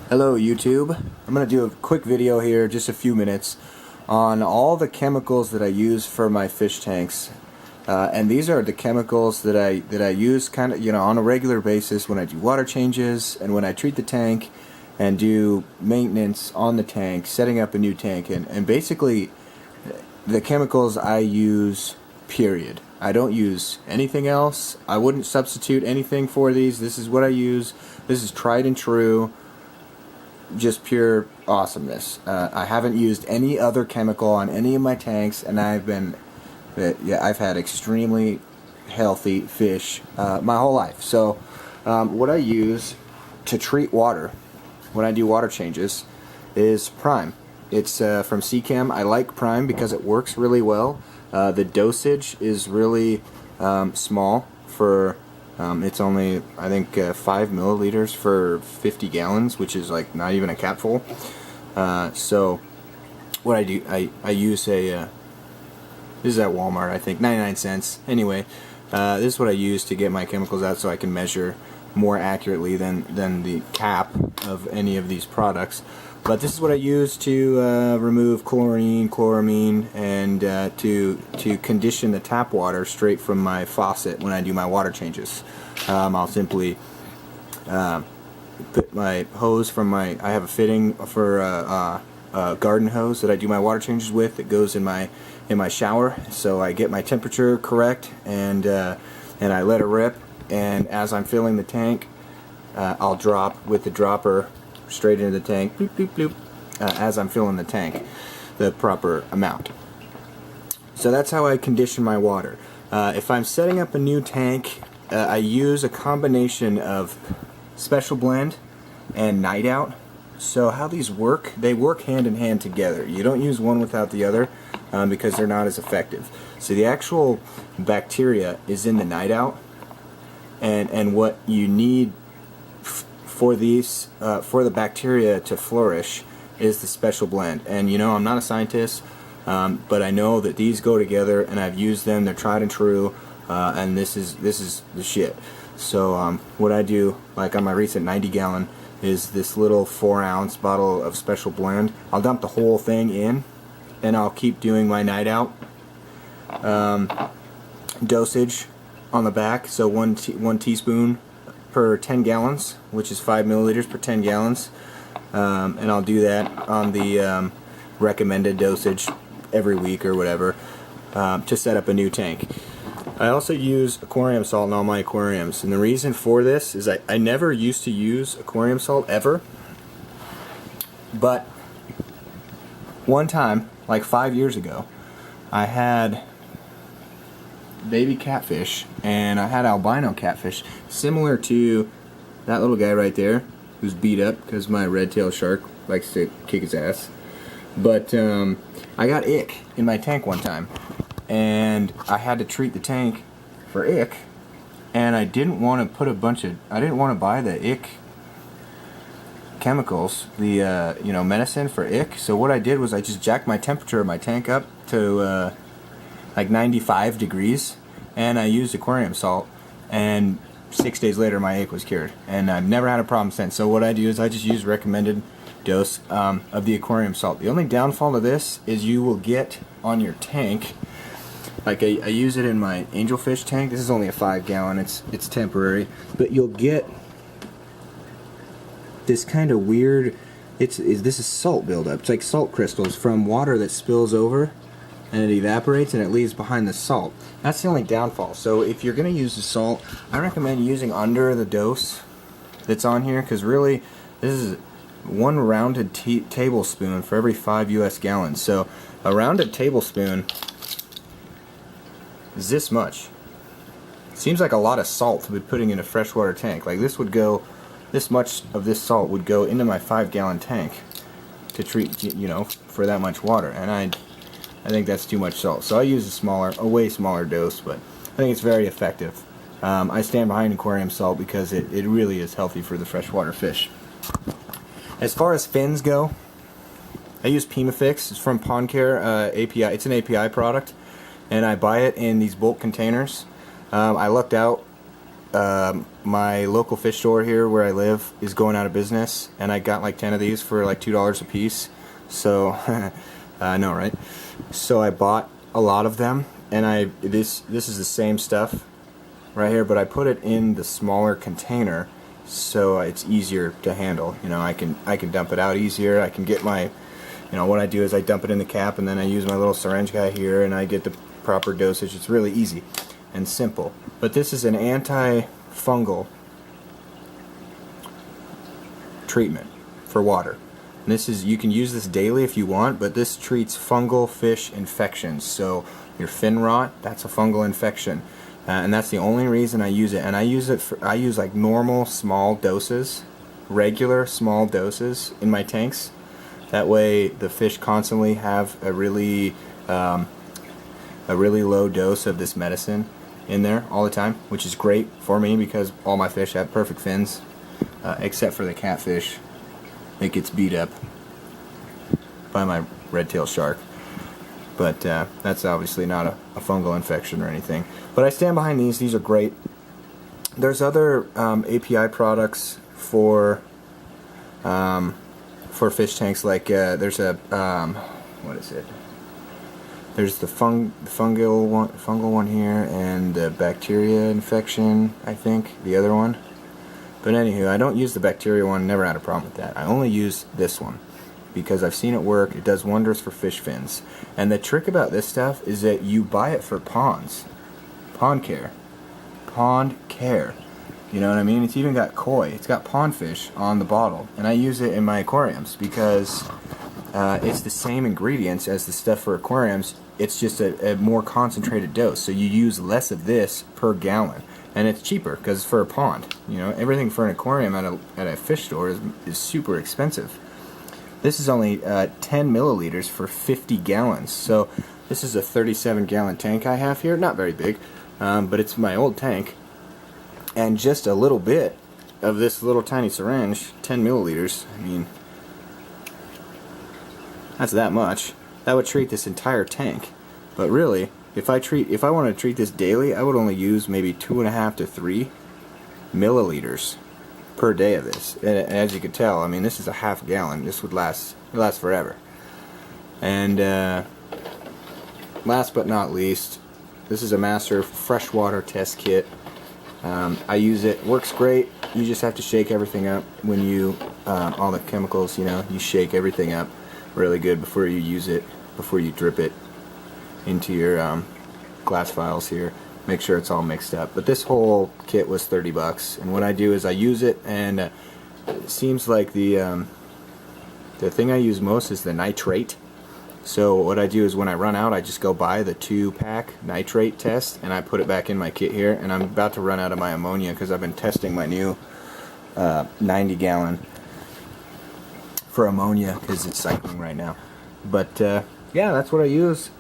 Hello YouTube. I'm going to do a quick video here, just a few minutes, on all the chemicals that I use for my fish tanks. And these are the chemicals that I use kind of, on a regular basis when I do water changes and when I treat the tank and do maintenance on the tank, setting up a new tank, and basically the chemicals I use, period. I don't use anything else. I wouldn't substitute anything for these. This is what I use. This is tried and true. Just pure awesomeness. I haven't used any other chemical on any of my tanks, and I've had extremely healthy fish my whole life. So what I use to treat water when I do water changes is Prime. It's from Seachem. I like Prime because it works really well. The dosage is really small for it's only, I think, 5 milliliters for 50 gallons, which is like not even a capful. So what I do, I use a, this is at Walmart, I think, 99 cents. Anyway, this is what I use to get my chemicals out so I can measure more accurately than the cap of any of these products. But this is what I use to remove chlorine, chloramine, and to condition the tap water straight from my faucet when I do my water changes. I'll simply put my hose from I have a fitting for a garden hose that I do my water changes with that goes in my shower. So I get my temperature correct and I let it rip. And as I'm filling the tank, I'll drop with the dropper straight into the tank, bloop, bloop, bloop, as I'm filling the tank, the proper amount. So that's how I condition my water. If I'm setting up a new tank, I use a combination of Special Blend and Night Out. So how these work, they work hand in hand together. You don't use one without the other because they're not as effective. So the actual bacteria is in the Night Out, and what you need for these, for the bacteria to flourish, is the Special Blend. And I'm not a scientist, but I know that these go together, and I've used them. They're tried and true, and this is the shit. So what I do, like on my recent 90-gallon, is this little 4-ounce bottle of Special Blend. I'll dump the whole thing in, and I'll keep doing my Night Out dosage on the back. So one teaspoon per 10 gallons, which is 5 milliliters per 10 gallons, and I'll do that on the recommended dosage every week or whatever to set up a new tank. I also use aquarium salt in all my aquariums, and the reason for this is I never used to use aquarium salt ever, but one time, like 5 years ago, I had baby catfish, and I had albino catfish, similar to that little guy right there, who's beat up because my red-tailed shark likes to kick his ass. But I got ick in my tank one time, and I had to treat the tank for ick, and I didn't want to put I didn't want to buy the ick chemicals, the medicine for ick. So what I did was I just jacked my temperature of my tank up to like 95 degrees, and I used aquarium salt, and 6 days later my ache was cured, and I've never had a problem since. So what I do is I just use recommended dose of the aquarium salt. The only downfall to this is you will get on your tank, like I use it in my angelfish tank. This is only a 5-gallon, it's temporary, but you'll get this kind of weird, this is salt buildup. It's like salt crystals from water that spills over, and it evaporates and it leaves behind the salt. That's the only downfall. So if you're going to use the salt, I recommend using under the dose that's on here, because really this is one rounded tablespoon for every 5 US gallons. So a rounded tablespoon is this much. Seems like a lot of salt to be putting in a freshwater tank. Like this much of this salt would go into my 5-gallon tank to treat, for that much water, and I think that's too much salt. So I use a way smaller dose, but I think it's very effective. I stand behind aquarium salt because it really is healthy for the freshwater fish. As far as fins go, I use Pimafix. It's from Pond Care API. It's an API product, and I buy it in these bulk containers. I lucked out my local fish store here where I live is going out of business, and I got like 10 of these for like $2 a piece. So I know, right? So I bought a lot of them, and this is the same stuff right here, but I put it in the smaller container so it's easier to handle. You know, I can dump it out easier. I can get my, you know, what I do is I dump it in the cap, and then I use my little syringe guy here, and I get the proper dosage. It's really easy and simple. But this is an anti-fungal treatment for water. And this is, you can use this daily if you want, but this treats fungal fish infections. So your fin rot, that's a fungal infection. And that's the only reason I use it. And I use like normal small doses, regular small doses in my tanks. That way the fish constantly have a really low dose of this medicine in there all the time, which is great for me because all my fish have perfect fins, except for the catfish. It gets beat up by my red-tailed shark. But that's obviously not a fungal infection or anything. But I stand behind these. These are great. There's other API products for fish tanks. Like there's a what is it? There's the fungal one here, and the bacteria infection, I think, the other one. But anywho, I don't use the bacteria one. Never had a problem with that. I only use this one because I've seen it work. It does wonders for fish fins. And the trick about this stuff is that you buy it for ponds. Pond care. You know what I mean? It's even got koi. It's got pond fish on the bottle. And I use it in my aquariums because it's the same ingredients as the stuff for aquariums. It's just a more concentrated dose. So you use less of this per gallon. And it's cheaper because it's for a pond. You know, everything for an aquarium at a fish store is super expensive. This is only 10 milliliters for 50 gallons. So this is a 37-gallon tank I have here. Not very big, but it's my old tank. And just a little bit of this little tiny syringe, 10 milliliters, I mean, that's that much. That would treat this entire tank. But really, if I wanted to treat this daily, I would only use maybe 2.5 to 3 milliliters per day of this. And as you can tell, I mean, this is a half gallon. This would last forever. And last but not least, this is a Master freshwater test kit. I use it. Works great. You just have to shake everything up when you all the chemicals. You know, you shake everything up really good before you use it. Before you drip it into your glass vials here. Make sure it's all mixed up. But this whole kit was $30, and what I do is I use it, and it seems like the thing I use most is the nitrate. So what I do is when I run out, I just go buy the 2-pack nitrate test, and I put it back in my kit here. And I'm about to run out of my ammonia because I've been testing my new 90-gallon for ammonia because it's cycling right now. But yeah, that's what I use.